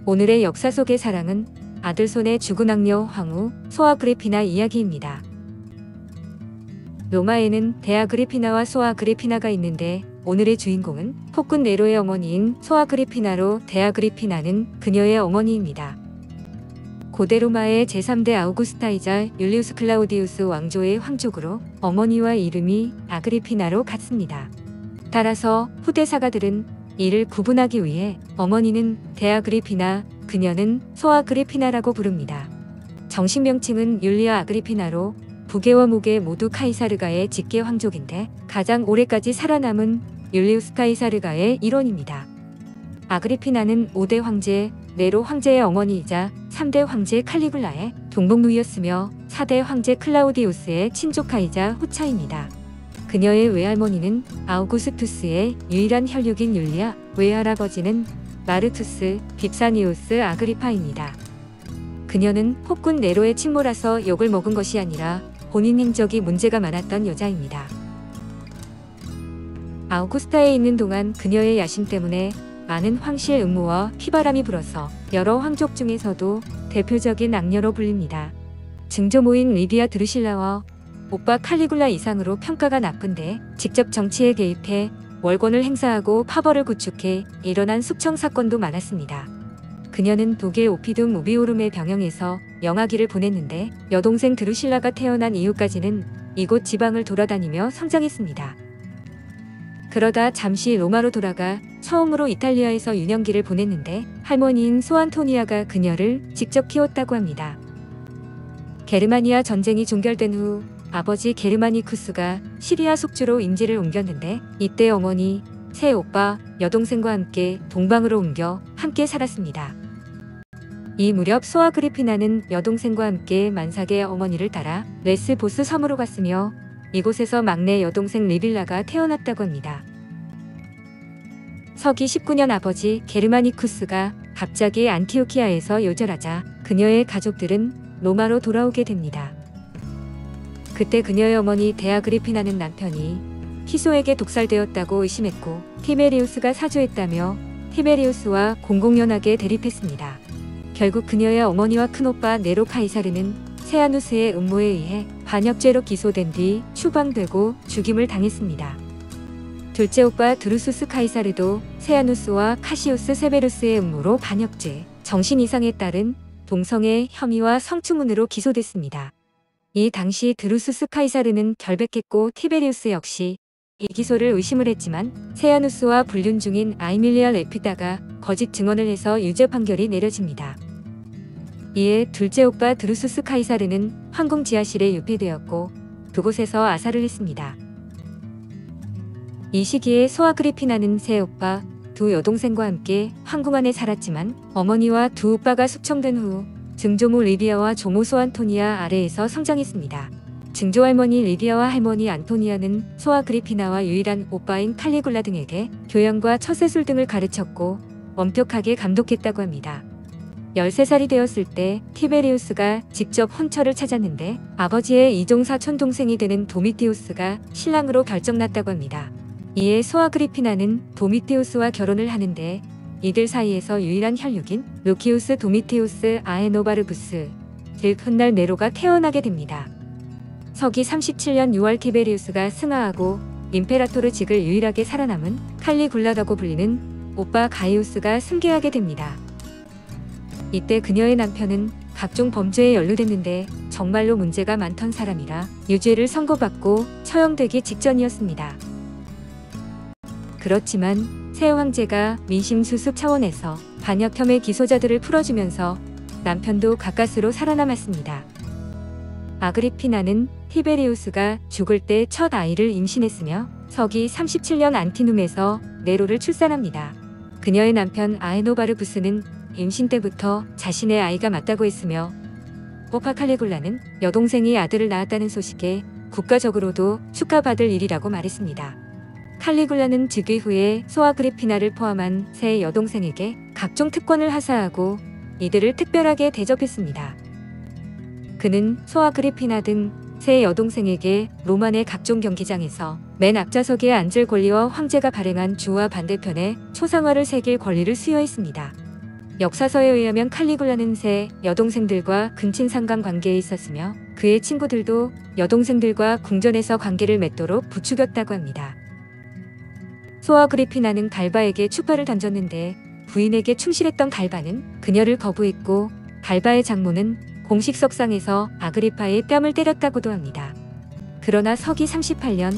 오늘의 역사 속의 사랑은 아들 손에 죽은 악녀 황후 소아그리피나 이야기입니다. 로마에는 데아그리피나와 소아그리피나가 있는데 오늘의 주인공은 폭군 네로의 어머니인 소아그리피나로 데아그리피나는 그녀의 어머니입니다. 고대 로마의 제3대 아우구스타이자 율리우스 클라우디우스 왕조의 황족으로 어머니와 이름이 아그리피나로 같습니다. 따라서 후대 사가들은 이를 구분하기 위해 어머니는 데아그리피나, 그녀는 소아그리피나라고 부릅니다. 정식 명칭은 율리아 아그리피나로 부계와 모계 모두 카이사르가의 직계 황족인데 가장 오래까지 살아남은 율리우스 카이사르가의 일원입니다. 아그리피나는 5대 황제 네로 황제의 어머니이자 3대 황제 칼리굴라의 동복누이였으며 4대 황제 클라우디우스의 친조카이자 후처입니다. 그녀의 외할머니는 아우구스투스의 유일한 혈육인 율리아, 외할아버지는 마르투스 빕사니우스 아그리파입니다. 그녀는 폭군 네로의 친모라서 욕을 먹은 것이 아니라 본인 행적이 문제가 많았던 여자입니다. 아우구스타에 있는 동안 그녀의 야심 때문에 많은 황실 음모와 피바람이 불어서 여러 황족 중에서도 대표적인 악녀로 불립니다. 증조모인 리비아 드루실라와 오빠 칼리굴라 이상으로 평가가 나쁜데 직접 정치에 개입해 월권을 행사하고 파벌을 구축해 일어난 숙청 사건도 많았습니다. 그녀는 독일 오피둠 우비오름의 병영에서 영아기를 보냈는데 여동생 드루실라가 태어난 이후까지는 이곳 지방을 돌아다니며 성장했습니다. 그러다 잠시 로마로 돌아가 처음으로 이탈리아에서 유년기를 보냈는데 할머니인 소안토니아가 그녀를 직접 키웠다고 합니다. 게르마니아 전쟁이 종결된 후 아버지 게르마니쿠스가 시리아 속주로 임지를 옮겼는데 이때 어머니, 새 오빠, 여동생과 함께 동방으로 옮겨 함께 살았습니다. 이 무렵 소아그리피나는 여동생과 함께 만삭의 어머니를 따라 레스보스 섬으로 갔으며 이곳에서 막내 여동생 리빌라가 태어났다고 합니다. 서기 19년 아버지 게르마니쿠스가 갑자기 안티오키아에서 요절하자 그녀의 가족들은 로마로 돌아오게 됩니다. 그때 그녀의 어머니 데아그리피나는 남편이 티소에게 독살되었다고 의심했고 티베리우스가 사주했다며 티베리우스와 공공연하게 대립했습니다. 결국 그녀의 어머니와 큰오빠 네로 카이사르는 세아누스의 음모에 의해 반역죄로 기소된 뒤 추방되고 죽임을 당했습니다. 둘째 오빠 드루수스 카이사르도 세아누스와 카시우스 세베루스의 음모로 반역죄, 정신 이상에 따른 동성애 혐의와 성추문으로 기소됐습니다. 이 당시 드루수스 카이사르는 결백했고 티베리우스 역시 이 기소를 의심을 했지만 세아누스와 불륜 중인 아이밀리아 레피다가 거짓 증언을 해서 유죄 판결이 내려집니다. 이에 둘째 오빠 드루수스 카이사르는 황궁 지하실에 유폐되었고 그곳에서 아사를 했습니다. 이 시기에 소아그리피나는 새 오빠, 두 여동생과 함께 황궁 안에 살았지만 어머니와 두 오빠가 숙청된 후 증조모 리비아와 조모 소안토니아 아래에서 성장했습니다. 증조할머니 리비아와 할머니 안토니아는 소아그리피나와 유일한 오빠인 칼리굴라 등에게 교양과 처세술 등을 가르쳤고 엄격하게 감독했다고 합니다. 13살이 되었을 때 티베리우스가 직접 혼처를 찾았는데 아버지의 이종 사촌 동생이 되는 도미티우스가 신랑으로 결정났다고 합니다. 이에 소아그리피나는 도미티우스와 결혼을 하는데 이들 사이에서 유일한 혈육인 루키우스 도미티우스 아에노바르부스, 즉 훗날 네로가 태어나게 됩니다. 서기 37년 6월 티베리우스가 승하하고 임페라토르직을 유일하게 살아남은 칼리굴라라고 불리는 오빠 가이우스가 승계하게 됩니다. 이때 그녀의 남편은 각종 범죄에 연루됐는데 정말로 문제가 많던 사람이라 유죄를 선고받고 처형되기 직전이었습니다. 그렇지만 새 황제가 민심 수습 차원에서 반역 혐의 기소자들을 풀어주면서 남편도 가까스로 살아남았습니다. 아그리피나는 티베리우스가 죽을 때 첫 아이를 임신했으며 서기 37년 안티눔에서 네로를 출산합니다. 그녀의 남편 아에노바르부스는 임신 때부터 자신의 아이가 맞다고 했으며 오빠 칼리굴라는 여동생이 아들을 낳았다는 소식에 국가적으로도 축하받을 일이라고 말했습니다. 칼리굴라는 즉위 후에 소아그리피나를 포함한 세 여동생에게 각종 특권을 하사하고 이들을 특별하게 대접했습니다. 그는 소아그리피나 등 세 여동생에게 로마 내 각종 경기장에서 맨 앞좌석에 앉을 권리와 황제가 발행한 주와 반대편에 초상화를 새길 권리를 수여했습니다. 역사서에 의하면 칼리굴라는 세 여동생들과 근친 상간 관계에 있었으며 그의 친구들도 여동생들과 궁전에서 관계를 맺도록 부추겼다고 합니다. 소아그리피나는 갈바에게 추파를 던졌는데 부인에게 충실했던 갈바는 그녀를 거부했고 갈바의 장모는 공식 석상에서 아그리파의 뺨을 때렸다고도 합니다. 그러나 서기 38년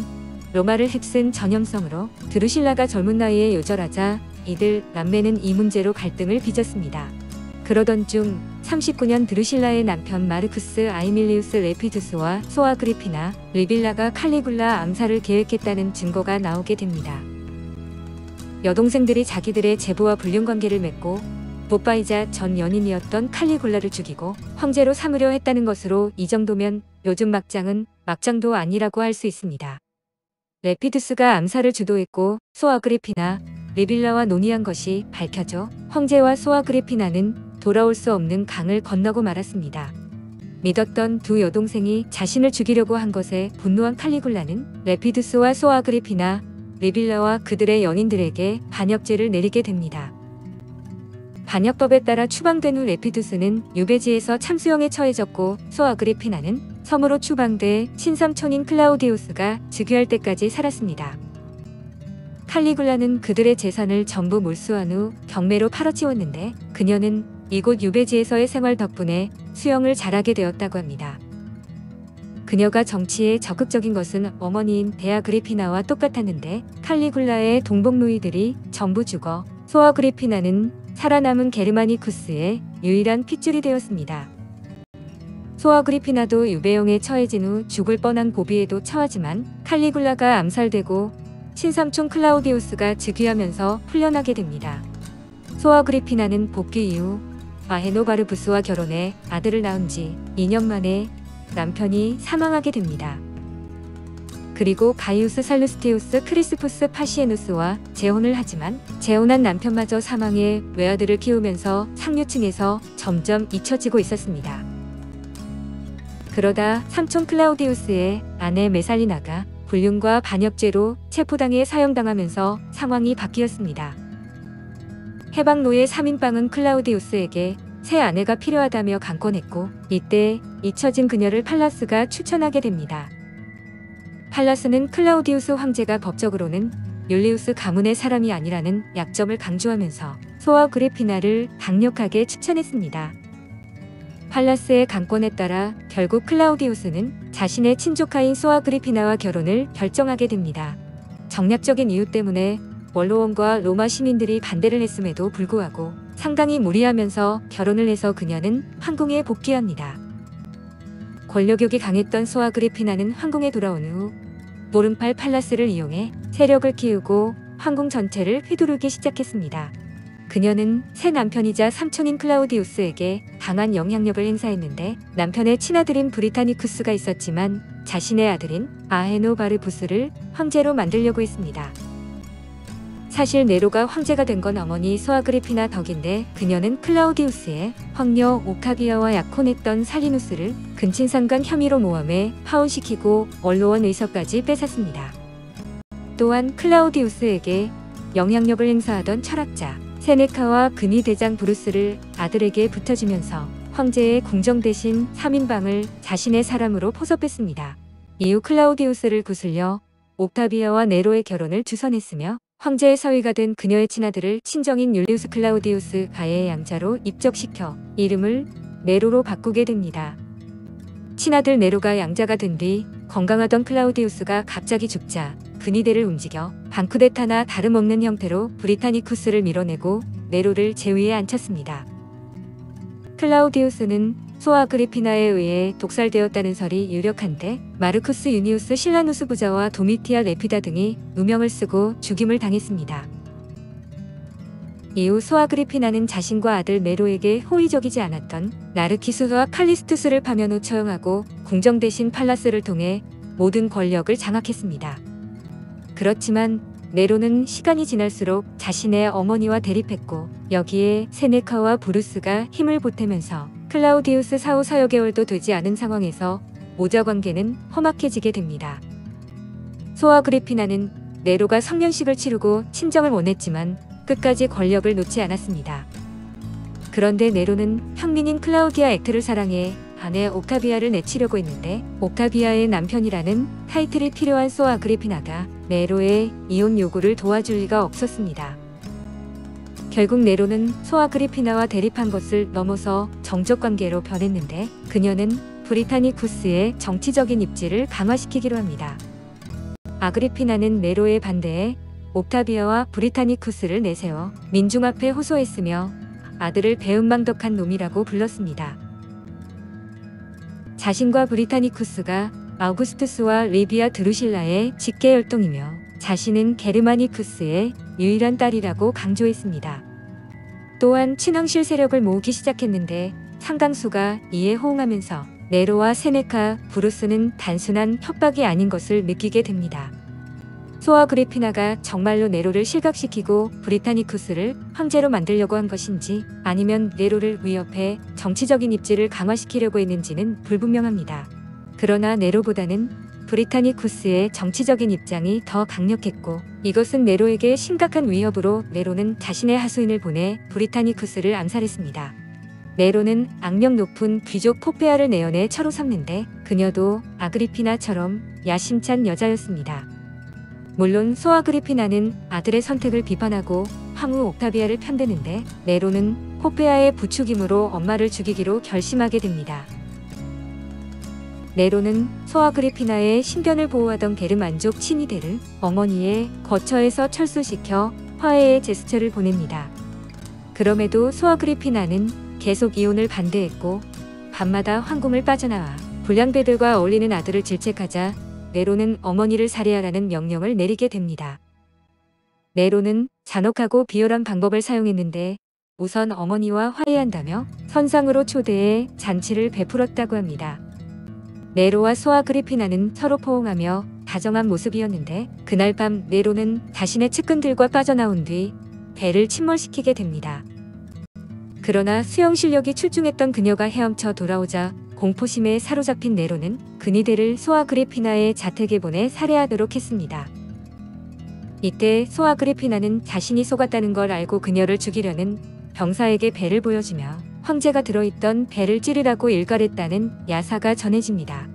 로마를 휩쓴 전염성으로 드루실라가 젊은 나이에 요절하자 이들 남매는 이 문제로 갈등을 빚었습니다. 그러던 중 39년 드루실라의 남편 마르쿠스 아이밀리우스 레피두스와 소아그리피나 리빌라가 칼리굴라 암살을 계획했다는 증거가 나오게 됩니다. 여동생들이 자기들의 제부와 불륜관계를 맺고 보빠이자 전 연인이었던 칼리굴라를 죽이고 황제로 삼으려 했다는 것으로 이 정도면 요즘 막장은 막장도 아니라고 할 수 있습니다. 레피두스가 암살을 주도했고 소아그리피나 리빌라와 논의한 것이 밝혀져 황제와 소아그리피나는 돌아올 수 없는 강을 건너고 말았습니다. 믿었던 두 여동생이 자신을 죽이려고 한 것에 분노한 칼리굴라는 레피두스와 소아그리피나 리빌라와 그들의 연인들에게 반역죄를 내리게 됩니다. 반역법에 따라 추방된 후 레피두스는 유배지에서 참수형에 처해졌고 소아그리피나는 섬으로 추방돼 친삼촌인 클라우디우스가 즉위할 때까지 살았습니다. 칼리굴라는 그들의 재산을 전부 몰수한 후 경매로 팔아치웠는데 그녀는 이곳 유배지에서의 생활 덕분에 수영을 잘하게 되었다고 합니다. 그녀가 정치에 적극적인 것은 어머니인 데아그리피나와 똑같았는데 칼리굴라의 동복누이들이 전부 죽어 소아그리피나는 살아남은 게르마니쿠스의 유일한 핏줄이 되었습니다. 소아그리피나도 유배용에 처해진 후 죽을 뻔한 고비에도 처하지만 칼리굴라가 암살되고 친삼촌 클라우디우스가 즉위하면서 풀려나게 됩니다. 소아그리피나는 복귀 이후 아헤노바르부스와 결혼해 아들을 낳은 지 2년 만에 남편이 사망하게 됩니다. 그리고 가이우스 살루스티우스 크리스푸스 파시에누스와 재혼을 하지만 재혼한 남편마저 사망해 외아들을 키우면서 상류층에서 점점 잊혀지고 있었습니다. 그러다 삼촌 클라우디우스의 아내 메살리나가 불륜과 반역죄로 체포당해 사형당하면서 상황이 바뀌었습니다. 해방노예 3인방은 클라우디우스에게 새 아내가 필요하다며 강권했고 이때 잊혀진 그녀를 팔라스가 추천하게 됩니다. 팔라스는 클라우디우스 황제가 법적으로는 율리우스 가문의 사람이 아니라는 약점을 강조하면서 소아그리피나를 강력하게 추천했습니다. 팔라스의 강권에 따라 결국 클라우디우스는 자신의 친조카인 소아그리피나와 결혼을 결정하게 됩니다. 정략적인 이유 때문에 원로원과 로마 시민들이 반대를 했음에도 불구하고 상당히 무리하면서 결혼을 해서 그녀는 황궁에 복귀합니다. 권력욕이 강했던 소아그리피나는 황궁에 돌아온 후 모른팔 팔라스를 이용해 세력을 키우고 황궁 전체를 휘두르기 시작했습니다. 그녀는 새 남편이자 삼촌인 클라우디우스에게 강한 영향력을 행사했는데 남편의 친아들인 브리타니쿠스가 있었지만 자신의 아들인 아헤노바르부스를 황제로 만들려고 했습니다. 사실 네로가 황제가 된 건 어머니 소아그리피나 덕인데 그녀는 클라우디우스의 황녀 오카비아와 약혼했던 살리누스를 근친상간 혐의로 모함해 파혼시키고 원로원 의석까지 뺏었습니다. 또한 클라우디우스에게 영향력을 행사하던 철학자 세네카와 근위 대장 브루스를 아들에게 붙여주면서 황제의 궁정 대신 3인방을 자신의 사람으로 포섭했습니다. 이후 클라우디우스를 구슬려 옥타비아와 네로의 결혼을 주선했으며 황제의 사위가 된 그녀의 친아들을 친정인 율리우스 클라우디우스 가의 양자로 입적시켜 이름을 네로로 바꾸게 됩니다. 친아들 네로가 양자가 된 뒤 건강하던 클라우디우스가 갑자기 죽자 근위대를 움직여 방쿠데타나 다름없는 형태로 브리타니쿠스를 밀어내고 네로를 제위에 앉혔습니다. 클라우디우스는 소아그리피나에 의해 독살되었다는 설이 유력한데 마르쿠스 유니우스 실라누스 부자와 도미티아 레피다 등이 누명을 쓰고 죽임을 당했습니다. 이후 소아그리피나는 자신과 아들 네로에게 호의적이지 않았던 나르키스와 칼리스투스를 파면 후 처형하고 궁정 대신 팔라스를 통해 모든 권력을 장악했습니다. 그렇지만 네로는 시간이 지날수록 자신의 어머니와 대립했고 여기에 세네카와 브루스가 힘을 보태면서 클라우디우스 사후 4여 개월도 되지 않은 상황에서 모자 관계는 험악해지게 됩니다. 소아그리피나는 네로가 성년식을 치르고 친정을 원했지만 끝까지 권력을 놓지 않았습니다. 그런데 네로는 형민인 클라우디아 액트를 사랑해 아내 옥타비아를 내치려고 했는데 옥타비아의 남편이라는 타이틀이 필요한 소아 아그리피나가 네로의 이혼 요구를 도와줄 리가 없었습니다. 결국 네로는 소아 아그리피나와 대립한 것을 넘어서 정적 관계로 변했는데 그녀는 브리타니쿠스의 정치적인 입지를 강화시키기로 합니다. 아그리피나는 네로의 반대에 옥타비아와 브리타니쿠스를 내세워 민중 앞에 호소했으며 아들을 배은망덕한 놈이라고 불렀습니다. 자신과 브리타니쿠스가 아우구스투스와 리비아 드루실라의 직계혈통이며 자신은 게르마니쿠스의 유일한 딸이라고 강조했습니다. 또한 친왕실 세력을 모으기 시작했는데 상당수가 이에 호응하면서 네로와 세네카, 브루스는 단순한 협박이 아닌 것을 느끼게 됩니다. 소아 아그리피나가 정말로 네로를 실각시키고 브리타니쿠스를 황제로 만들려고 한 것인지 아니면 네로를 위협해 정치적인 입지를 강화시키려고 했는지는 불분명합니다. 그러나 네로보다는 브리타니쿠스의 정치적인 입장이 더 강력했고 이것은 네로에게 심각한 위협으로 네로는 자신의 하수인을 보내 브리타니쿠스를 암살했습니다. 네로는 악명 높은 귀족 포페아를 내연해 처로 삼는데 그녀도 아그리피나처럼 야심찬 여자였습니다. 물론 소아 아그리피나는 아들의 선택을 비판하고 황후 옥타비아를 편드는데 네로는 포페아의 부추김으로 엄마를 죽이기로 결심하게 됩니다. 네로는 소아 아그리피나의 신변을 보호하던 게르만족 친위대를 어머니의 거처에서 철수시켜 화해의 제스처를 보냅니다. 그럼에도 소아 아그리피나는 계속 이혼을 반대했고 밤마다 황궁을 빠져나와 불량배들과 어울리는 아들을 질책하자 네로는 어머니를 살해하라는 명령을 내리게 됩니다. 네로는 잔혹하고 비열한 방법을 사용했는데 우선 어머니와 화해한다며 선상으로 초대해 잔치를 베풀었다고 합니다. 네로와 소아 아그리피나는 서로 포옹하며 다정한 모습이었는데 그날 밤 네로는 자신의 측근들과 빠져나온 뒤 배를 침몰시키게 됩니다. 그러나 수영 실력이 출중했던 그녀가 헤엄쳐 돌아오자 공포심에 사로잡힌 네로는 그니들을 소아 아그리피나의 자택에 보내 살해하도록 했습니다. 이때 소아 아그리피나는 자신이 속았다는 걸 알고 그녀를 죽이려는 병사에게 배를 보여주며 황제가 들어있던 배를 찌르라고 일갈했다는 야사가 전해집니다.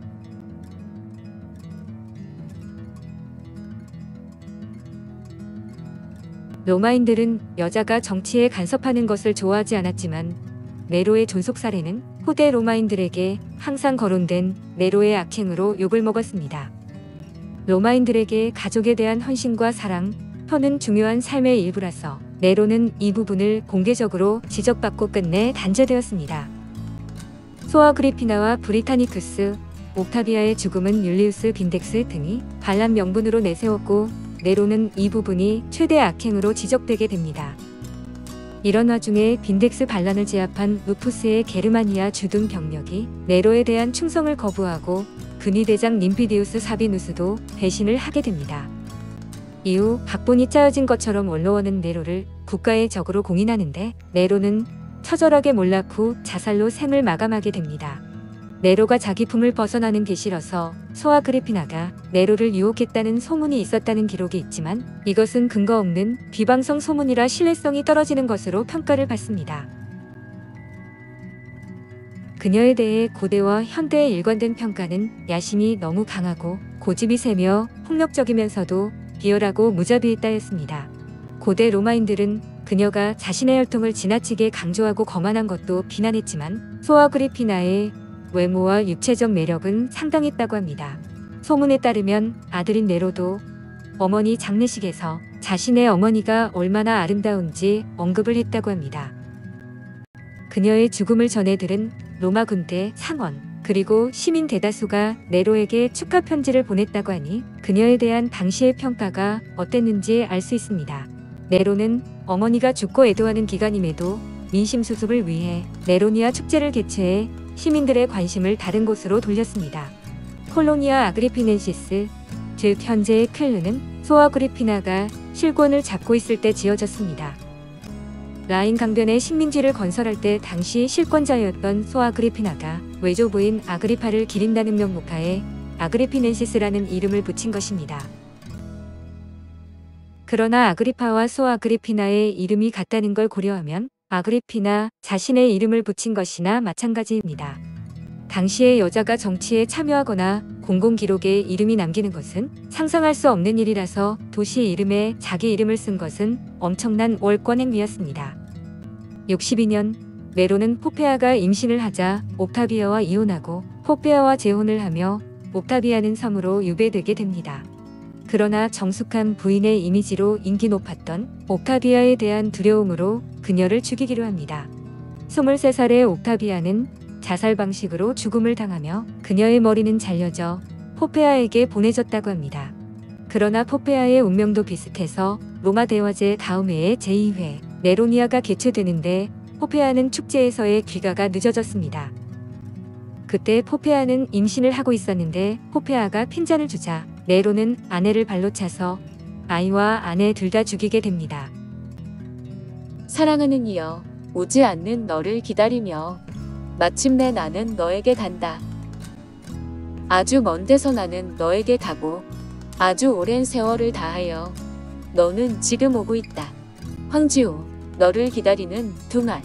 로마인들은 여자가 정치에 간섭하는 것을 좋아하지 않았지만 네로의 존속살해는 후대 로마인들에게 항상 거론된 네로의 악행으로 욕을 먹었습니다. 로마인들에게 가족에 대한 헌신과 사랑, 터는 중요한 삶의 일부라서 네로는 이 부분을 공개적으로 지적받고 끝내 단죄되었습니다. 소아 아그리피나와 브리타니쿠스, 옥타비아의 죽음은 율리우스 빈덱스 등이 반란 명분으로 내세웠고 네로는 이 부분이 최대 악행으로 지적되게 됩니다. 이런 와중에 빈덱스 반란을 제압한 루푸스의 게르마니아 주둔 병력이 네로에 대한 충성을 거부하고 근위대장 림피디우스 사비누스도 배신을 하게 됩니다. 이후 각본이 짜여진 것처럼 원로원은 네로를 국가의 적으로 공인하는데 네로는 처절하게 몰락 후 자살로 생을 마감하게 됩니다. 네로가 자기 품을 벗어나는 게 싫어서 소아 아그리피나가 네로를 유혹했다는 소문이 있었다는 기록이 있지만 이것은 근거 없는 비방성 소문이라 신뢰성이 떨어지는 것으로 평가를 받습니다. 그녀에 대해 고대와 현대의 일관된 평가는 야심이 너무 강하고 고집이 세며 폭력적이면서도 비열하고 무자비했다였습니다. 고대 로마인들은 그녀가 자신의 혈통을 지나치게 강조하고 거만한 것도 비난했지만 소아 아그리피나의 외모와 육체적 매력은 상당했다고 합니다. 소문에 따르면 아들인 네로도 어머니 장례식에서 자신의 어머니가 얼마나 아름다운지 언급을 했다고 합니다. 그녀의 죽음을 전해들은 로마 군대 상원 그리고 시민 대다수가 네로에게 축하 편지를 보냈다고 하니 그녀에 대한 당시의 평가가 어땠는지 알 수 있습니다. 네로는 어머니가 죽고 애도하는 기간임에도 민심 수습을 위해 네로니아 축제를 개최해 시민들의 관심을 다른 곳으로 돌렸습니다. 콜로니아 아그리피넨시스, 즉 현재의 퀼르는 소아 아그리피나가 실권을 잡고 있을 때 지어졌습니다. 라인 강변에 식민지를 건설할 때 당시 실권자였던 소아 아그리피나가 외조부인 아그리파를 기린다는 명목하에 아그리피넨시스라는 이름을 붙인 것입니다. 그러나 아그리파와 소아 아그리피나의 이름이 같다는 걸 고려하면 아그리피나 자신의 이름을 붙인 것이나 마찬가지입니다. 당시의 여자가 정치에 참여하거나 공공기록에 이름이 남기는 것은 상상할 수 없는 일이라서 도시 이름에 자기 이름을 쓴 것은 엄청난 월권 행위였습니다. 62년 네로는 포페아가 임신을 하자 옥타비아와 이혼하고 포페아와 재혼을 하며 옥타비아는 섬으로 유배되게 됩니다. 그러나 정숙한 부인의 이미지로 인기 높았던 옥타비아에 대한 두려움으로 그녀를 죽이기로 합니다. 23살의 옥타비아는 자살 방식으로 죽음을 당하며 그녀의 머리는 잘려져 포페아에게 보내졌다고 합니다. 그러나 포페아의 운명도 비슷해서 로마 대화제 다음 해의 제2회 네로니아가 개최되는데 포페아는 축제에서의 귀가가 늦어졌습니다. 그때 포페아는 임신을 하고 있었는데 포페아가 핀잔을 주자 네로는 아내를 발로 차서 아이와 아내 둘 다 죽이게 됩니다. 사랑하는 이여, 오지 않는 너를 기다리며 마침내 나는 너에게 간다. 아주 먼 데서 나는 너에게 가고 아주 오랜 세월을 다하여 너는 지금 오고 있다. 황지호, 너를 기다리는 둥알.